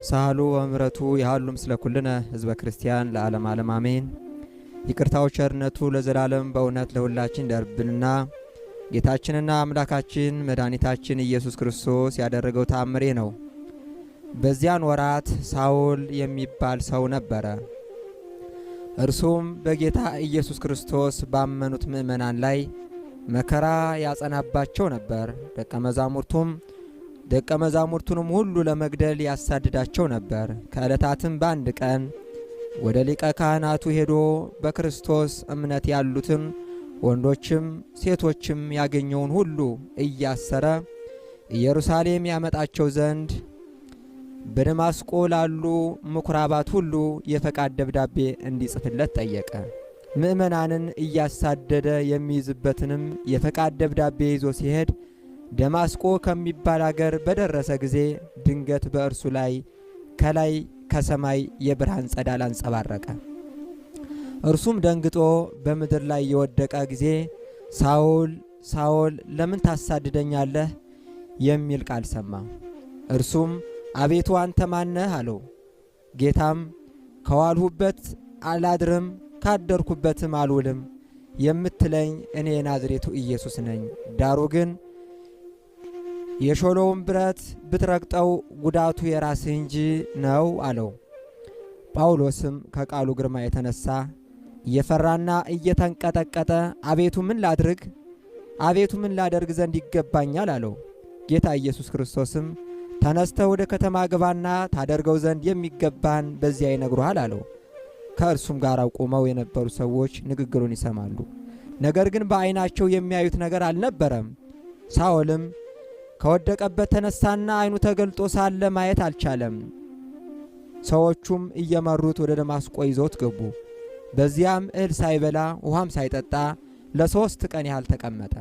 ሳህሉ ወምረቱ ያህሉ ምስለ ኩልነ ህዝበ ክርስቲያን ለዓለም ዓለም አሜን። ይቅርታው ቸርነቱ ለዘላለም በእውነት ለሁላችን ደርብንና ጌታችንና አምላካችን መድኃኒታችን ኢየሱስ ክርስቶስ ያደረገው ተአምሬ ነው። በዚያን ወራት ሳውል የሚባል ሰው ነበረ። እርሱም በጌታ ኢየሱስ ክርስቶስ ባመኑት ምእመናን ላይ መከራ ያጸናባቸው ነበር። ደቀ መዛሙርቱንም ሁሉ ለመግደል ያሳድዳቸው ነበር። ከዕለታትም በአንድ ቀን ወደ ሊቀ ካህናቱ ሄዶ በክርስቶስ እምነት ያሉትን ወንዶችም ሴቶችም ያገኘውን ሁሉ እያሰረ ኢየሩሳሌም ያመጣቸው ዘንድ በደማስቆ ላሉ ምኩራባት ሁሉ የፈቃድ ደብዳቤ እንዲጽፍለት ጠየቀ። ምእመናንን እያሳደደ የሚይዝበትንም የፈቃድ ደብዳቤ ይዞ ሲሄድ ደማስቆ ከሚባል አገር በደረሰ ጊዜ ድንገት በእርሱ ላይ ከላይ ከሰማይ የብርሃን ጸዳል አንጸባረቀ። እርሱም ደንግጦ በምድር ላይ የወደቀ ጊዜ ሳውል ሳውል ለምን ታሳድደኛለህ የሚል ቃል ሰማ። እርሱም አቤቱ አንተ ማነህ አለው። ጌታም ከዋልሁበት አላድርም ካደርኩበትም አልውልም የምትለኝ እኔ ናዝሬቱ ኢየሱስ ነኝ። ዳሩ ግን የሾለውን ብረት ብትረግጠው ጉዳቱ የራስህ እንጂ ነው አለው። ጳውሎስም ከቃሉ ግርማ የተነሳ እየፈራና እየተንቀጠቀጠ አቤቱ ምን ላደርግ ዘንድ ይገባኛል አለው። ጌታ ኢየሱስ ክርስቶስም ተነስተህ ወደ ከተማ ግባና ታደርገው ዘንድ የሚገባን በዚያ ይነግሩሃል አለው። ከእርሱም ጋር ቆመው የነበሩ ሰዎች ንግግሩን ይሰማሉ፣ ነገር ግን በዓይናቸው የሚያዩት ነገር አልነበረም። ሳውልም ከወደቀበት ተነሳና ዓይኑ ተገልጦ ሳለ ማየት አልቻለም። ሰዎቹም እየመሩት ወደ ደማስቆ ይዘውት ገቡ። በዚያም እህል ሳይበላ ውሃም ሳይጠጣ ለ3 ቀን ያህል ተቀመጠ።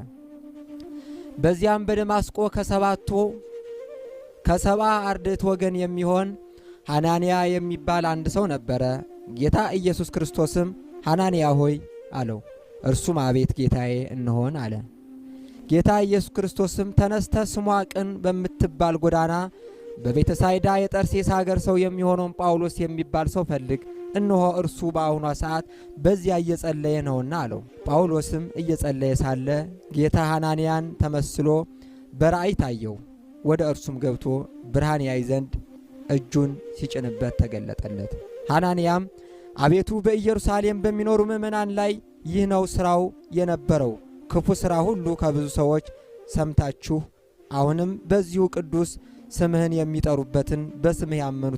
በዚያም በደማስቆ ከሰባ አርድእት ወገን የሚሆን ሐናንያ የሚባል አንድ ሰው ነበረ። ጌታ ኢየሱስ ክርስቶስም ሐናንያ ሆይ አለው። እርሱም አቤት ጌታዬ እንሆን አለ። ጌታ ኢየሱስ ክርስቶስም ተነስተ ስሟ ቅን በምትባል ጎዳና በቤተ ሳይዳ የጠርሴስ ሀገር ሰው የሚሆነውን ጳውሎስ የሚባል ሰው ፈልግ፣ እነሆ እርሱ በአሁኗ ሰዓት በዚያ እየጸለየ ነውና አለው። ጳውሎስም እየጸለየ ሳለ ጌታ ሐናንያን ተመስሎ በራእይ ታየው። ወደ እርሱም ገብቶ ብርሃን ያይ ዘንድ እጁን ሲጭንበት ተገለጠለት። ሐናንያም አቤቱ በኢየሩሳሌም በሚኖሩ ምእመናን ላይ ይህ ነው ሥራው የነበረው ክፉ ሥራ ሁሉ ከብዙ ሰዎች ሰምታችሁ፣ አሁንም በዚሁ ቅዱስ ስምህን የሚጠሩበትን በስምህ ያመኑ